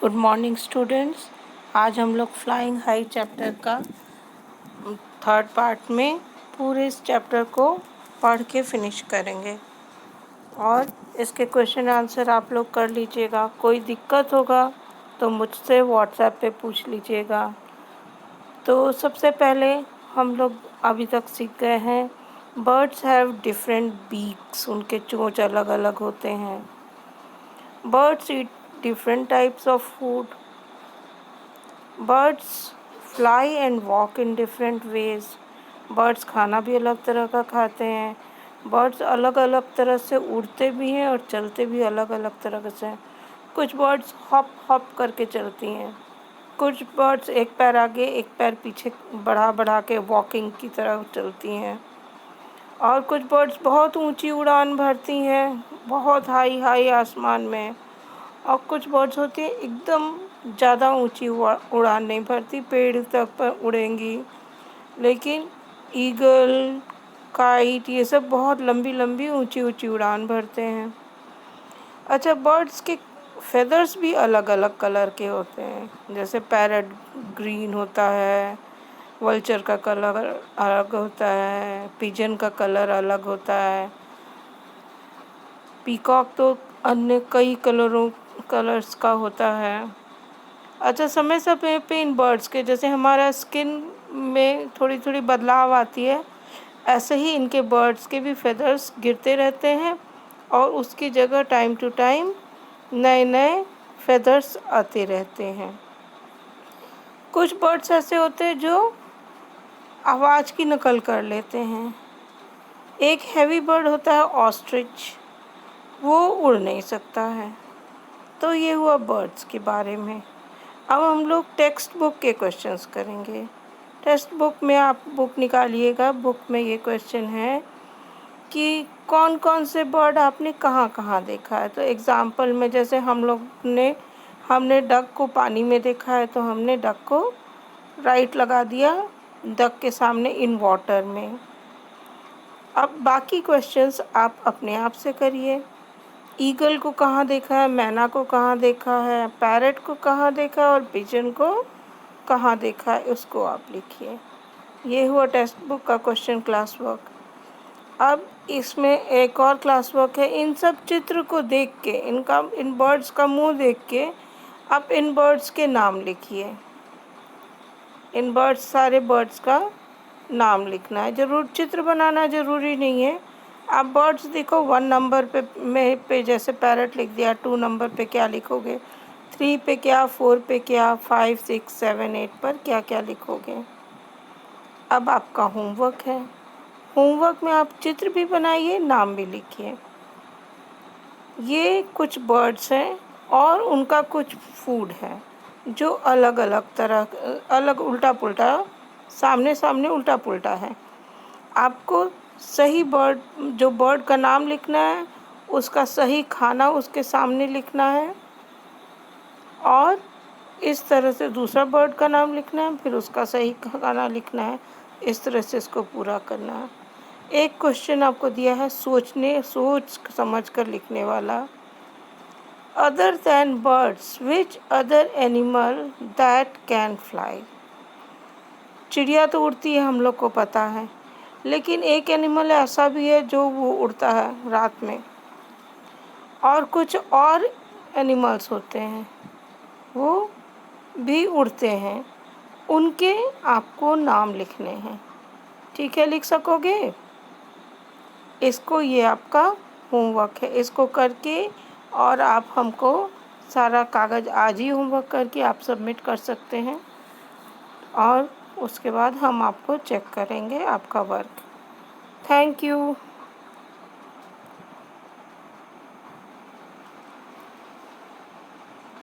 Good morning students. आज हम लोग फ्लाइंग हाई चैप्टर का थर्ड पार्ट में पूरे इस चैप्टर को पढ़ के फिनिश करेंगे और इसके क्वेश्चन आंसर आप लोग कर लीजिएगा। कोई दिक्कत होगा तो मुझसे व्हाट्सएप पे पूछ लीजिएगा। तो सबसे पहले हम लोग अभी तक सीख गए हैं बर्ड्स हैव डिफरेंट बीक्स, उनके चोंच अलग अलग होते हैं। Birds eat different types of food. Birds fly and walk in different ways. Birds खाना भी अलग तरह का खाते हैं। Birds अलग अलग तरह से उड़ते भी हैं और चलते भी अलग अलग तरह से हैं। कुछ बर्ड्स हॉप हॉप करके चलती हैं, कुछ बर्ड्स एक पैर आगे एक पैर पीछे बढ़ा के वॉकिंग की तरह चलती हैं, और कुछ बर्ड्स बहुत ऊंची उड़ान भरती हैं, बहुत हाई आसमान में। और कुछ बर्ड्स होती हैं एकदम ज़्यादा ऊंची उड़ान नहीं भरती, पेड़ तक पर उड़ेंगी। लेकिन ईगल, काइट, ये सब बहुत लंबी लंबी ऊंची ऊंची उड़ान भरते हैं। अच्छा, बर्ड्स के फेदर्स भी अलग अलग कलर के होते हैं। जैसे पैरट ग्रीन होता है, वल्चर का कलर अलग होता है, पिजन का कलर अलग होता है, पीकॉक तो अन्य कई कलर्स का होता है। अच्छा, समय समय पे इन बर्ड्स के, जैसे हमारा स्किन में थोड़ी थोड़ी बदलाव आती है, ऐसे ही इनके बर्ड्स के भी फेदर्स गिरते रहते हैं और उसकी जगह टाइम टू टाइम नए नए फेदर्स आते रहते हैं। कुछ बर्ड्स ऐसे होते हैं जो आवाज़ की नकल कर लेते हैं। एक हैवी बर्ड होता है ऑस्ट्रिच, वो उड़ नहीं सकता है। तो ये हुआ बर्ड्स के बारे में। अब हम लोग टेक्स्ट बुक के क्वेश्चंस करेंगे। टेक्स्ट बुक में आप बुक निकालिएगा। बुक में ये क्वेश्चन है कि कौन कौन से बर्ड आपने कहाँ कहाँ देखा है। तो एग्ज़ाम्पल में जैसे हमने डक को पानी में देखा है, तो हमने डक को राइट लगा दिया, डक के सामने इन वाटर में। अब बाकी क्वेश्चंस आप अपने आप से करिए। ईगल को कहाँ देखा है, मैना को कहाँ देखा है, पैरट को कहाँ देखा है और पिजन को कहाँ देखा है, उसको आप लिखिए। ये हुआ टेक्स्ट बुक का क्वेश्चन क्लास वर्क। अब इसमें एक और क्लास वर्क है। इन सब चित्र को देख के, इन बर्ड्स का मुंह देख के आप इन बर्ड्स के नाम लिखिए। इन बर्ड्स, सारे बर्ड्स का नाम लिखना है। जरूर चित्र बनाना ज़रूरी नहीं है। आप बर्ड्स देखो, 1 नंबर पे जैसे पैरट लिख दिया, 2 नंबर पे क्या लिखोगे, 3 पे क्या, 4 पे क्या, 5, 6, 7, 8 पर क्या क्या लिखोगे। अब आपका होमवर्क है। होमवर्क में आप चित्र भी बनाइए, नाम भी लिखिए। ये कुछ बर्ड्स हैं और उनका कुछ फूड है जो अलग अलग तरह, अलग उल्टा पुल्टा, सामने सामने उल्टा पुल्टा है। आपको सही बर्ड का नाम लिखना है, उसका सही खाना उसके सामने लिखना है, और इस तरह से दूसरा बर्ड का नाम लिखना है, फिर उसका सही खाना लिखना है। इस तरह से इसको पूरा करना है। एक क्वेश्चन आपको दिया है सोच समझ कर लिखने वाला। Other than birds which other animal that can fly. चिड़िया तो उड़ती है, हम लोग को पता है, लेकिन एक एनिमल ऐसा भी है जो वो उड़ता है रात में, और कुछ और एनिमल्स होते हैं वो भी उड़ते हैं, उनके आपको नाम लिखने हैं। ठीक है, लिख सकोगे? इसको, ये आपका होमवर्क है। इसको करके और आप हमको सारा कागज़ आज ही होमवर्क करके आप सबमिट कर सकते हैं, और उसके बाद हम आपको चेक करेंगे आपका वर्क। Thank you.